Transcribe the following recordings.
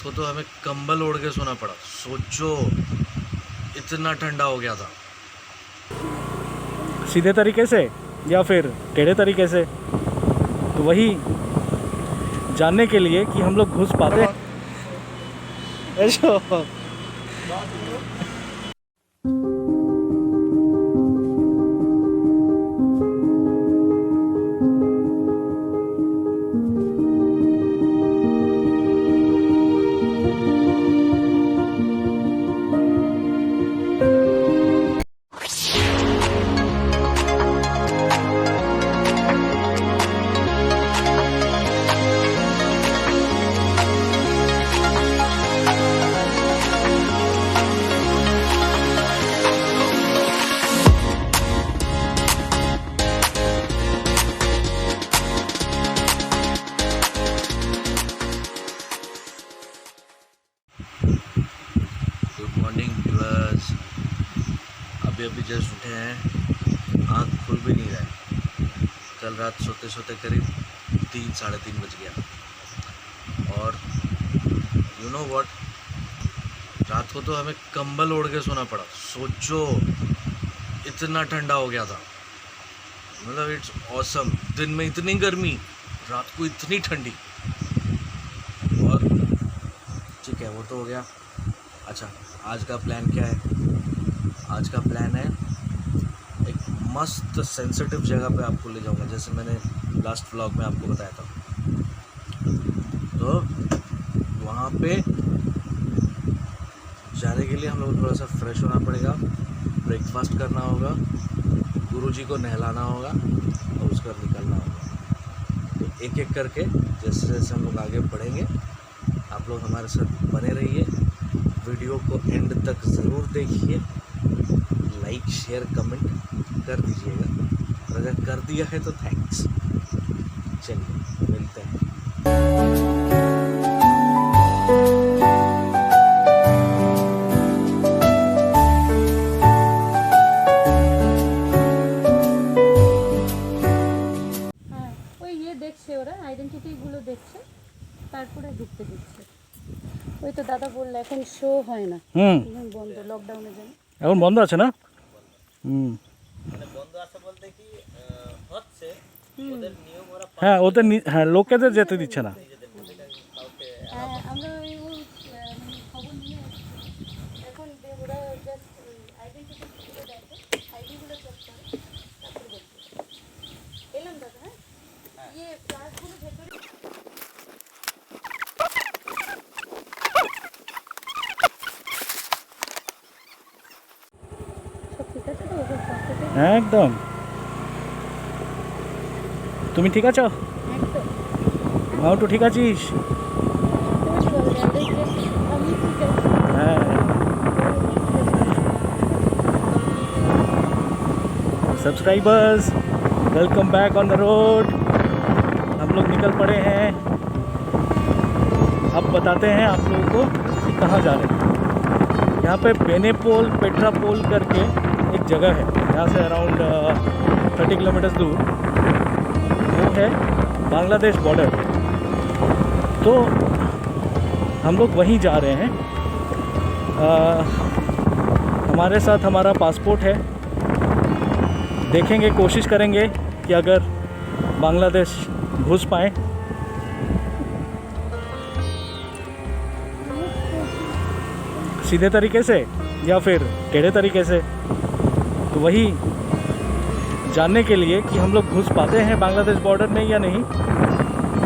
रात को तो हमें कंबल ओढ़ के सोना पड़ा। सोचो इतना ठंडा हो गया था। सीधे तरीके से या फिर टेढ़े तरीके से, तो वही जानने के लिए कि हम लोग घुस पाते हैं। Good morning viewers. अभी जस्ट उठे हैं, आँख खुल भी नहीं रहा है। कल रात सोते सोते करीब 3-3:30 बज गया। और यू नो व्हाट, रात को तो हमें कंबल ओढ़ के सोना पड़ा। सोचो इतना ठंडा हो गया था। मतलब इट्स ऑसम। दिन में इतनी गर्मी, रात को इतनी ठंडी। और ठीक है, वो तो हो गया। अच्छा, आज का प्लान क्या है? आज का प्लान है एक मस्त सेंसिटिव जगह पे आपको ले जाऊंगा, जैसे मैंने लास्ट व्लॉग में आपको बताया था। तो वहाँ पे जाने के लिए हम लोग थोड़ा सा फ्रेश होना पड़ेगा, ब्रेकफास्ट करना होगा, गुरुजी को नहलाना होगा और उसका निकलना होगा। तो एक एक करके जैसे जैसे हम लोग आगे बढ़ेंगे, आप लोग हमारे साथ बने रहिए। वीडियो को एंड तक ज़रूर देखिए, लाइक शेयर कमेंट कर दीजिएगा, और अगर कर दिया है तो थैंक्स। चलिए मिलते हैं। ওই দেখছে, ওরা আইডেন্টিটিগুলো দেখছে, তারপরে ঢুকতে দিচ্ছে। ওই তো দাদা বললো এখন শো হয় না, এখন বন্ধ, লকডাউনের জন্য এখন বন্ধ আছে না? মানে বন্ধ আছে বলতে কি হচ্ছে ওদের নিয়ম ওরা হ্যাঁ, ওদের হ্যাঁ, লোকেদের যেতে দিচ্ছে না। কাউকে আমরা ওই মানে খবর নিয়ে এখন ওরা জাস্ট আইডেন্টিটিগুলো দেখে, আইডিগুলো চেক করে, তারপরে দেখবে। এলাম দাদা। হ্যাঁ, ইয়ে ক্লাসগুলো ভেতরে সব ঠিক আছে তো? ওদের সাথে একদম। তুমি ঠিক আছো? একদম মাউটু ঠিক আছিস? আমি ঠিক আছে। হ্যাঁ। Subscribers, welcome back on the road. हम लोग निकल पड़े हैं। अब बताते हैं आप लोगों को कि कहाँ जा रहे हैं। यहाँ पे बेनेपोल पेट्रापोल करके एक जगह है, यहाँ से अराउंड 30 किलोमीटर्स दूर। वो है बांग्लादेश बॉर्डर। तो हम लोग वहीं जा रहे हैं। हमारे साथ हमारा पासपोर्ट है। देखेंगे, कोशिश करेंगे कि अगर बांग्लादेश घुस पाए। सीधे तरीके से या फिर टेढ़े तरीके से, तो वही जानने के लिए कि हम लोग घुस पाते हैं बांग्लादेश बॉर्डर में या नहीं,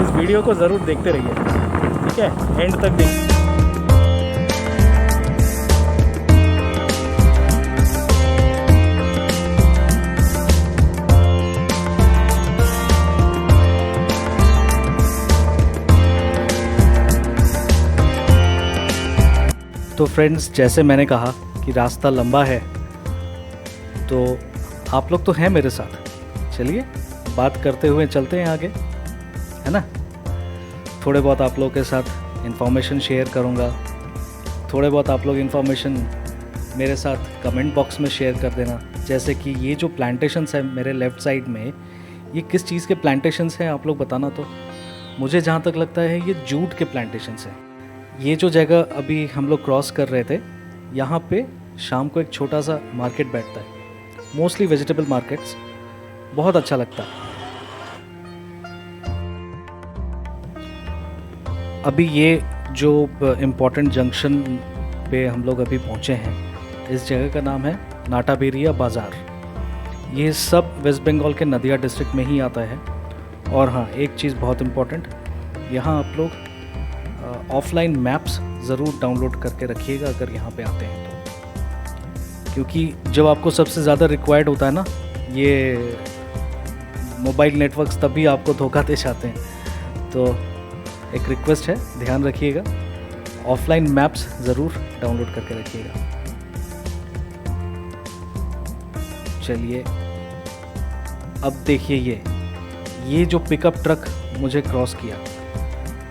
इस वीडियो को ज़रूर देखते रहिए। ठीक है, एंड तक देखिए। तो फ्रेंड्स, जैसे मैंने कहा कि रास्ता लंबा है, तो आप लोग तो हैं मेरे साथ। चलिए बात करते हुए चलते हैं आगे, है ना। थोड़े बहुत आप लोगों के साथ इन्फॉर्मेशन शेयर करूँगा। थोड़े बहुत आप लोग इन्फॉर्मेशन मेरे साथ कमेंट बॉक्स में शेयर कर देना। जैसे कि ये जो प्लांटेशंस है मेरे लेफ़्ट साइड में, ये किस चीज़ के प्लांटेशंस हैं आप लोग बताना। तो मुझे जहाँ तक लगता है ये जूट के प्लांटेशंस हैं। ये जो जगह अभी हम लोग क्रॉस कर रहे थे, यहाँ पे शाम को एक छोटा सा मार्केट बैठता है, मोस्टली वेजिटेबल मार्केट्स, बहुत अच्छा लगता है। अभी ये जो इम्पोर्टेंट जंक्शन पे हम लोग अभी पहुँचे हैं, इस जगह का नाम है नाटाबेरिया बाज़ार। ये सब वेस्ट बंगाल के नदिया डिस्ट्रिक्ट में ही आता है। और हाँ, एक चीज़ बहुत इम्पोर्टेंट, यहाँ आप लोग ऑफलाइन मैप्स ज़रूर डाउनलोड करके रखिएगा अगर यहाँ पे आते हैं तो, क्योंकि जब आपको सबसे ज़्यादा रिक्वायर्ड होता है ना ये मोबाइल नेटवर्क्स, तभी आपको धोखा दे जाते हैं। तो एक रिक्वेस्ट है, ध्यान रखिएगा, ऑफलाइन मैप्स ज़रूर डाउनलोड करके रखिएगा। चलिए अब देखिए, ये जो पिकअप ट्रक मुझे क्रॉस किया,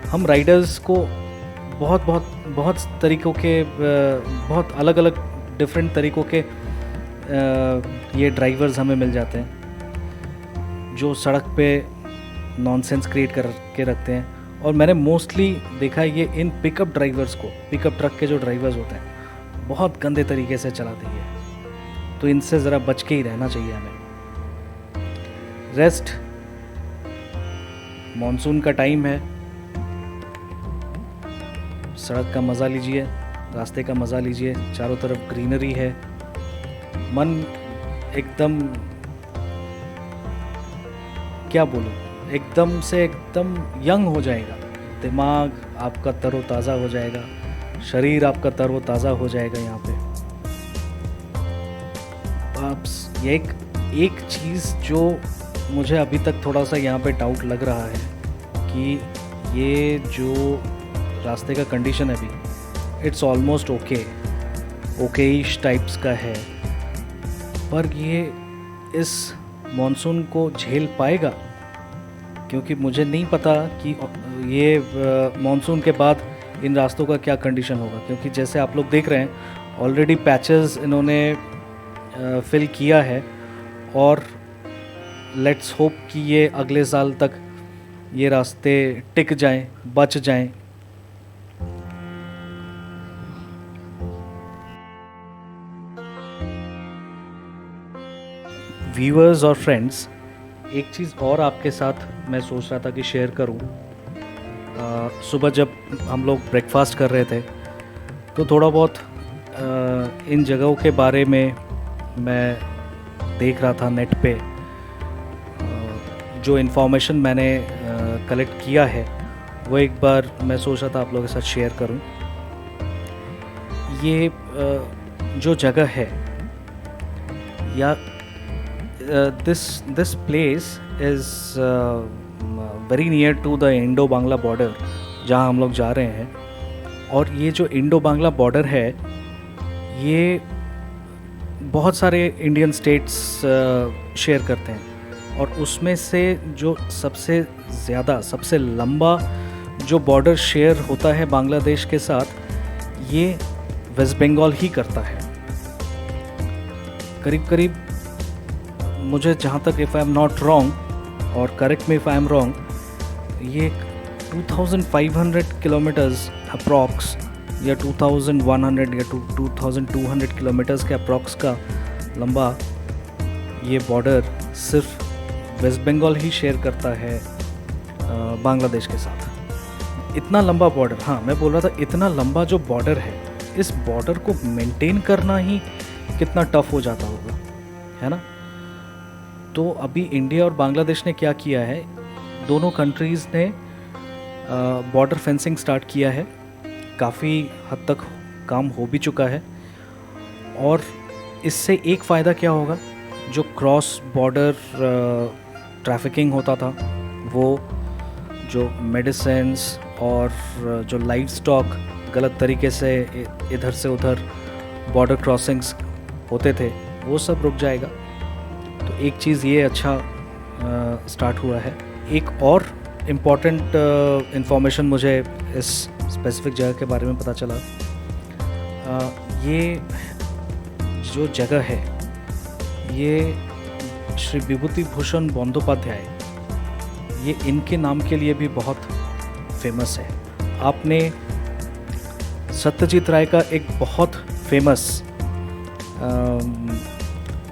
हम राइडर्स को बहुत तरीक़ों के, बहुत अलग अलग डिफरेंट तरीक़ों के ये ड्राइवर्स हमें मिल जाते हैं जो सड़क पे नॉनसेंस क्रिएट करके रखते हैं। और मैंने मोस्टली देखा है ये इन पिकअप ड्राइवर्स को, पिकअप ट्रक के जो ड्राइवर्स होते हैं, बहुत गंदे तरीके से चलाते हैं, तो इनसे ज़रा बच के ही रहना चाहिए हमें। रेस्ट, मॉनसून का टाइम है, सड़क का मज़ा लीजिए, रास्ते का मज़ा लीजिए, चारों तरफ ग्रीनरी है, मन एकदम, क्या बोलूं, एकदम से एकदम यंग हो जाएगा, दिमाग आपका तरोताज़ा हो जाएगा, शरीर आपका तरोताज़ा हो जाएगा। यहाँ पे आप एक चीज़ जो मुझे अभी तक थोड़ा सा यहाँ पे डाउट लग रहा है कि ये जो रास्ते का कंडीशन है अभी, इट्स ऑलमोस्ट ओकेइश टाइप्स का है, पर ये इस मॉनसून को झेल पाएगा, क्योंकि मुझे नहीं पता कि ये मॉनसून के बाद इन रास्तों का क्या कंडीशन होगा। क्योंकि जैसे आप लोग देख रहे हैं, ऑलरेडी पैचेस इन्होंने फिल किया है, और लेट्स होप कि ये अगले साल तक ये रास्ते टिक जाएं, बच जाएं। व्यूअर्स और फ्रेंड्स, एक चीज़ और आपके साथ मैं सोच रहा था कि शेयर करूं। सुबह जब हम लोग ब्रेकफास्ट कर रहे थे तो थोड़ा बहुत इन जगहों के बारे में मैं देख रहा था नेट पे। जो इन्फॉर्मेशन मैंने कलेक्ट किया है वो एक बार मैं सोच रहा था आप लोगों के साथ शेयर करूं। ये जो जगह है, या this place is very near to the Indo Bangla border जहां हम लोग जा रहे हैं। और ये जो इंडो बांग्ला बॉर्डर है, ये बहुत सारे इंडियन स्टेट्स शेयर करते हैं, और उसमें से जो सबसे ज़्यादा, सबसे लंबा जो बॉर्डर शेयर होता है बांग्लादेश के साथ, ये वेस्ट बंगाल ही करता है। करीब करीब, मुझे जहाँ तक, if I am not wrong, और correct me if I am wrong, ये 2500 किलोमीटर्स अप्रॉक्स, या 2100 या 2200 किलोमीटर्स के अप्रॉक्स का लंबा ये बॉर्डर सिर्फ वेस्ट बंगाल ही शेयर करता है बांग्लादेश के साथ। इतना लंबा बॉर्डर, हाँ मैं बोल रहा था, इतना लंबा जो बॉर्डर है, इस बॉर्डर को मेंटेन करना ही कितना टफ हो जाता होगा, है ना। तो अभी इंडिया और बांग्लादेश ने क्या किया है, दोनों कंट्रीज़ ने बॉर्डर फेंसिंग स्टार्ट किया है। काफ़ी हद तक काम हो भी चुका है, और इससे एक फ़ायदा क्या होगा, जो क्रॉस बॉर्डर ट्रैफिकिंग होता था, वो जो मेडिसिन्स और जो लाइव स्टॉक गलत तरीके से इधर से उधर बॉर्डर क्रॉसिंग्स होते थे, वो सब रुक जाएगा। तो एक चीज़ ये अच्छा स्टार्ट हुआ है। एक और इम्पॉर्टेंट इंफॉर्मेशन मुझे इस स्पेसिफिक जगह के बारे में पता चला। ये जो जगह है, ये श्री विभूति भूषण बंदोपाध्याय, ये इनके नाम के लिए भी बहुत फेमस है। आपने सत्यजीत राय का एक बहुत फेमस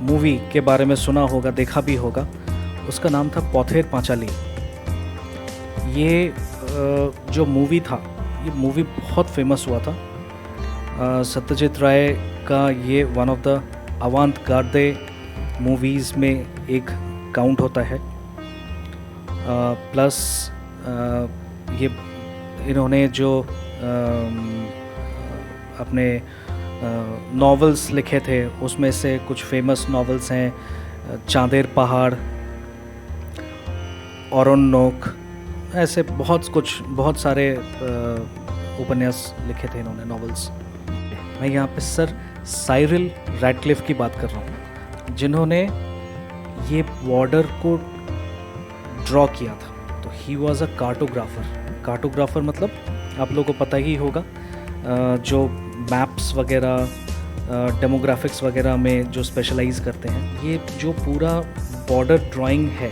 मूवी के बारे में सुना होगा, देखा भी होगा। उसका नाम था पौथेर पांचाली। ये जो मूवी था, ये मूवी बहुत फेमस हुआ था। सत्यजीत राय का ये वन ऑफ द अवांत गार्दे मूवीज़ में एक काउंट होता है। प्लस ये इन्होंने जो अपने नॉवेल्स लिखे थे, उसमें से कुछ फेमस नॉवेल्स हैं चांदेर पहाड़, औरोन्नोक, ऐसे बहुत सारे उपन्यास लिखे थे इन्होंने, नॉवेल्स। मैं यहाँ पे सर साइरिल रैडक्लिफ की बात कर रहा हूँ, जिन्होंने ये बॉर्डर को ड्रॉ किया था। तो ही वॉज अ कार्टोग्राफर मतलब आप लोगों को पता ही होगा, जो मैप्स वगैरह डेमोग्राफिक्स वगैरह में जो स्पेशलाइज करते हैं। ये जो पूरा बॉर्डर ड्राइंग है,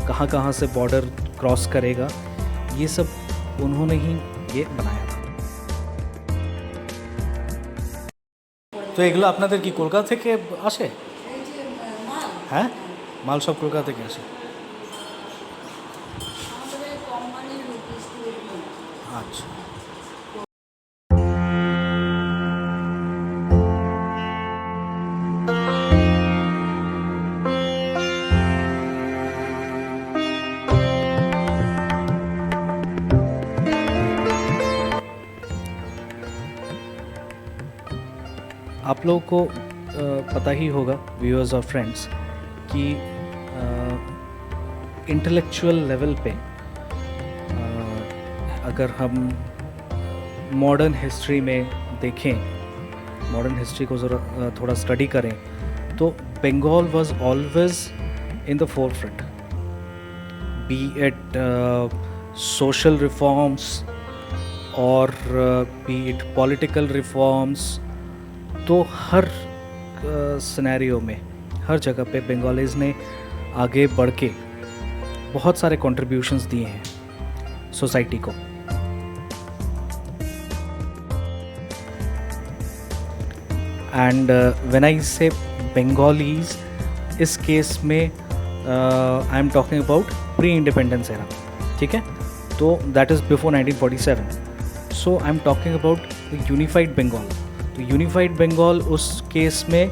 कहाँ कहाँ से बॉर्डर क्रॉस करेगा, ये सब उन्होंने ही ये बनाया था। তো এগুলো আপনাদের কি কলকাতা থেকে আসে? হ্যাঁ, মাল সব কলকাতা থেকে আসে। আচ্ছা। आप लोगों को पता ही होगा, व्यूअर्स और फ्रेंड्स, कि इंटेलेक्चुअल लेवल पे अगर हम मॉडर्न हिस्ट्री में देखें, मॉडर्न हिस्ट्री को ज़रा थोड़ा स्टडी करें, तो Bengal was always in the forefront, be it social reforms और बी इट पॉलिटिकल रिफॉर्म्स। तो हर सिनेरियो में, हर जगह पे बंगालीज़ ने आगे बढ़ के बहुत सारे कंट्रीब्यूशंस दिए हैं सोसाइटी को। एंड व्हेन आई से बंगालीज, इस केस में I am talking about pre independence era, ठीक है? तो that is before 1947। So I am talking about the unified Bengal. तो यूनिफाइड बंगाल, उस केस में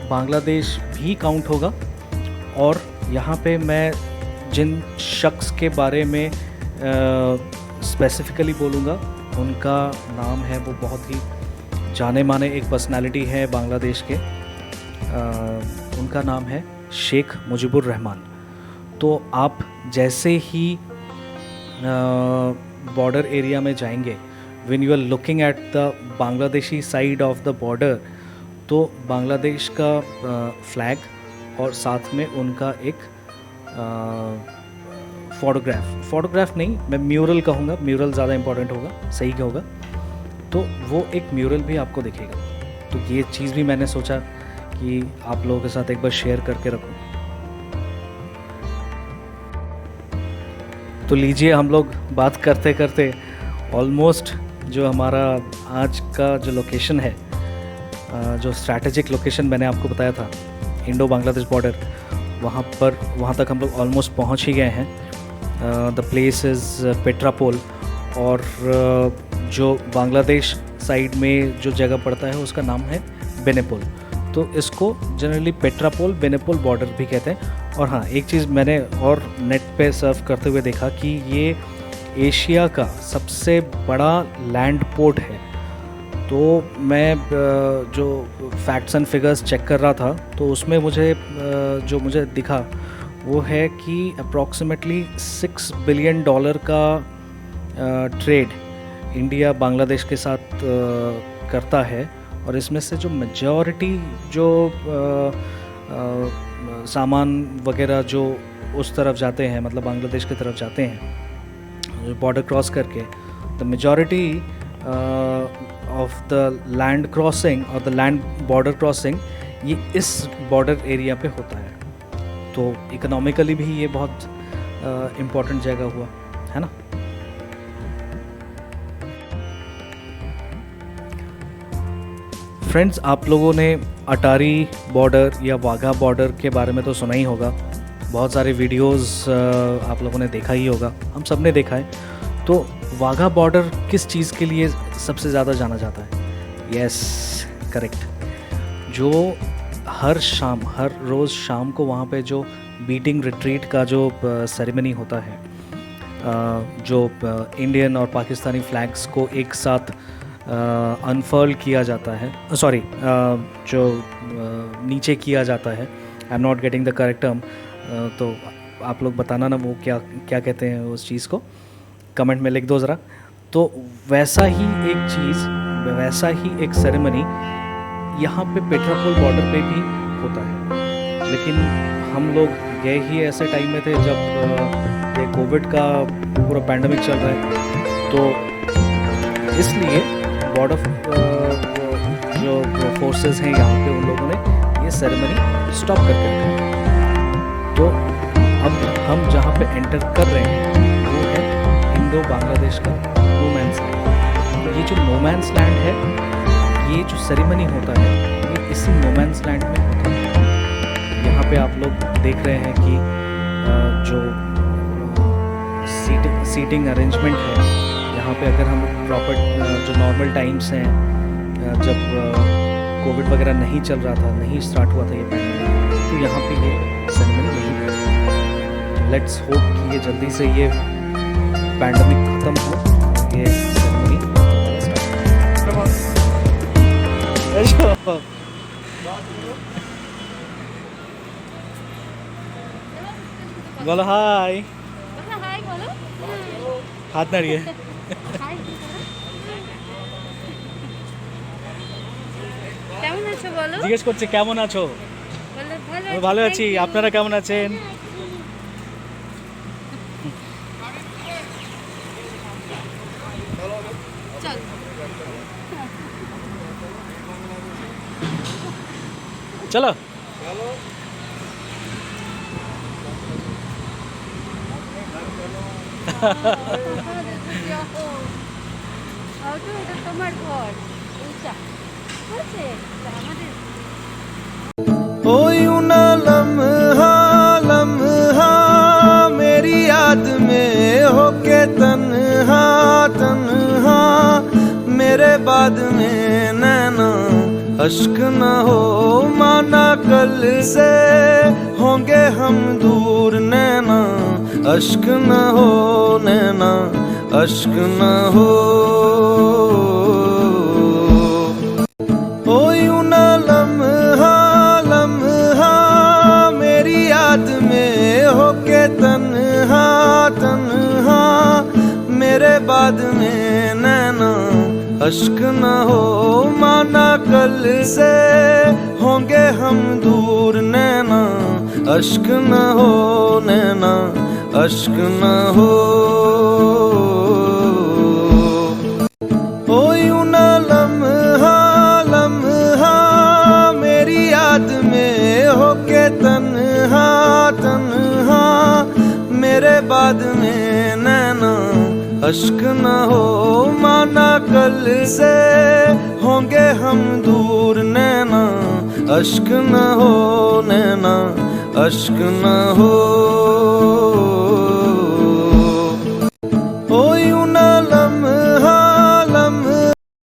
बांग्लादेश भी काउंट होगा। और यहाँ पे मैं जिन शख्स के बारे में स्पेसिफिकली बोलूँगा, उनका नाम है, वो बहुत ही जाने माने एक पर्सनालिटी है बांग्लादेश के। उनका नाम है शेख मुजीबुर रहमान। तो आप जैसे ही बॉर्डर एरिया में जाएंगे, when you are looking at the Bangladeshi side of the border, तो बांग्लादेश का फ्लैग और साथ में उनका एक फोटोग्राफ नहीं, मैं म्यूरल कहूँगा, म्यूरल ज़्यादा इम्पोर्टेंट होगा, सही होगा। तो वो एक म्यूरल भी आपको दिखेगा। तो ये चीज़ भी मैंने सोचा कि आप लोगों के साथ एक बार शेयर करके रखूँ। तो लीजिए, हम लोग बात करते करते ऑलमोस्ट जो हमारा आज का जो लोकेशन है, जो स्ट्रैटेजिक लोकेशन मैंने आपको बताया था, इंडो बांग्लादेश बॉर्डर, वहाँ तक हम लोग ऑलमोस्ट पहुँच ही गए हैं। The place is Petrapole. और जो बांग्लादेश साइड में जो जगह पड़ता है, उसका नाम है बेनेपोल। तो इसको जनरली पेट्रापोल बेनेपोल बॉर्डर भी कहते हैं। और हाँ, एक चीज़ मैंने और नेट पे सर्फ करते हुए देखा कि ये एशिया का सबसे बड़ा लैंड पोर्ट है। तो मैं जो फैक्ट्स एंड फिगर्स चेक कर रहा था, तो उसमें जो मुझे दिखा वो है कि अप्रॉक्सीमेटली $6 बिलियन का ट्रेड इंडिया बांग्लादेश के साथ करता है। और इसमें से जो मेजॉरिटी जो सामान वगैरह जो उस तरफ जाते हैं, मतलब बांग्लादेश की तरफ जाते हैं बॉर्डर क्रॉस करके, the majority of the land crossing और द लैंड बॉर्डर क्रॉसिंग ये इस बॉर्डर एरिया पे होता है। तो इकोनॉमिकली भी ये बहुत इम्पोर्टेंट जगह हुआ है ना। फ्रेंड्स, आप लोगों ने अटारी बॉर्डर या वाघा बॉर्डर के बारे में तो सुना ही होगा, बहुत सारे वीडियोस आप लोगों ने देखा ही होगा, हम सब ने देखा है। तो वाघा बॉर्डर किस चीज़ के लिए सबसे ज़्यादा जाना जाता है? Yes, correct. जो हर रोज़ शाम को वहाँ पे जो बीटिंग रिट्रीट का जो सेरेमनी होता है, जो इंडियन और पाकिस्तानी फ्लैग्स को एक साथ अनफर्ल किया जाता है, सॉरी, जो नीचे किया जाता है, आई am not getting the correct term, तो आप लोग बताना ना वो क्या क्या कहते हैं उस चीज़ को, कमेंट में लिख दो ज़रा। तो वैसा ही एक चीज़, वैसा ही एक सेरेमनी यहाँ पे पेट्रापोल बॉर्डर पे भी होता है। लेकिन हम लोग गए ही ऐसे टाइम में थे जब ये कोविड का पूरा पैंडमिक चल रहा है, तो इसलिए बॉर्डर जो फोर्सेस हैं यहाँ पे, उन लोगों ने ये सेरेमनी स्टॉप करके रखा है। तो अब हम जहाँ पे एंटर कर रहे हैं वो है इंडो बांग्लादेश का नो मैंस लैंड। तो ये जो नो मैंस लैंड है, ये जो सेरेमनी होता है ये इसी नो मैंस लैंड में होता है। यहाँ पे आप लोग देख रहे हैं कि जो सीटिंग अरेंजमेंट है यहाँ पे, अगर हम प्रॉपर जो नॉर्मल टाइम्स हैं, जब कोविड वगैरह नहीं चल रहा था, नहीं स्टार्ट हुआ था ये पैंडेमिक, तो यहाँ पे ये सेरेमनी नहीं है। लेट्स होप कि ये जल्दी से ये पैंडेमिक ख़त्म हो, ये सेरेमनी बोलो हाय, হাই বলো। हाथ नाड़िए। হাই কেমন আছো বলো? জিজ্ঞেস করছে কেমন আছো? বলো ভালো আমি ভালো আছি, আপনারা কেমন আছেন? চল। চলো। এটা তোমার ঘর, এইটা বলছে আমাদের। ओ यूं ना लम्हा लम्हा मेरी याद में होके तन्हा तन्हा, मेरे बाद में नैना अश्क न हो माना कल से होंगे हम दूर, नैना अश्क न हो, नैना अश्क न हो। ओ यूं ना लम्हा लम्हा मेरी याद में होके तन्हा तन्हा, मेरे बाद में नैना अश्क न हो माना कल से होंगे हम दूर, नैना अश्क न हो, नैना अश्क न हो। ओ यूं ना लम्हा लम्हा मेरी याद में होके तन्हा तन्हा, मेरे बाद में नैना अश्क न हो माना कल से होंगे हम दूर, नैना अश्क न हो, नैना अश्क न हो।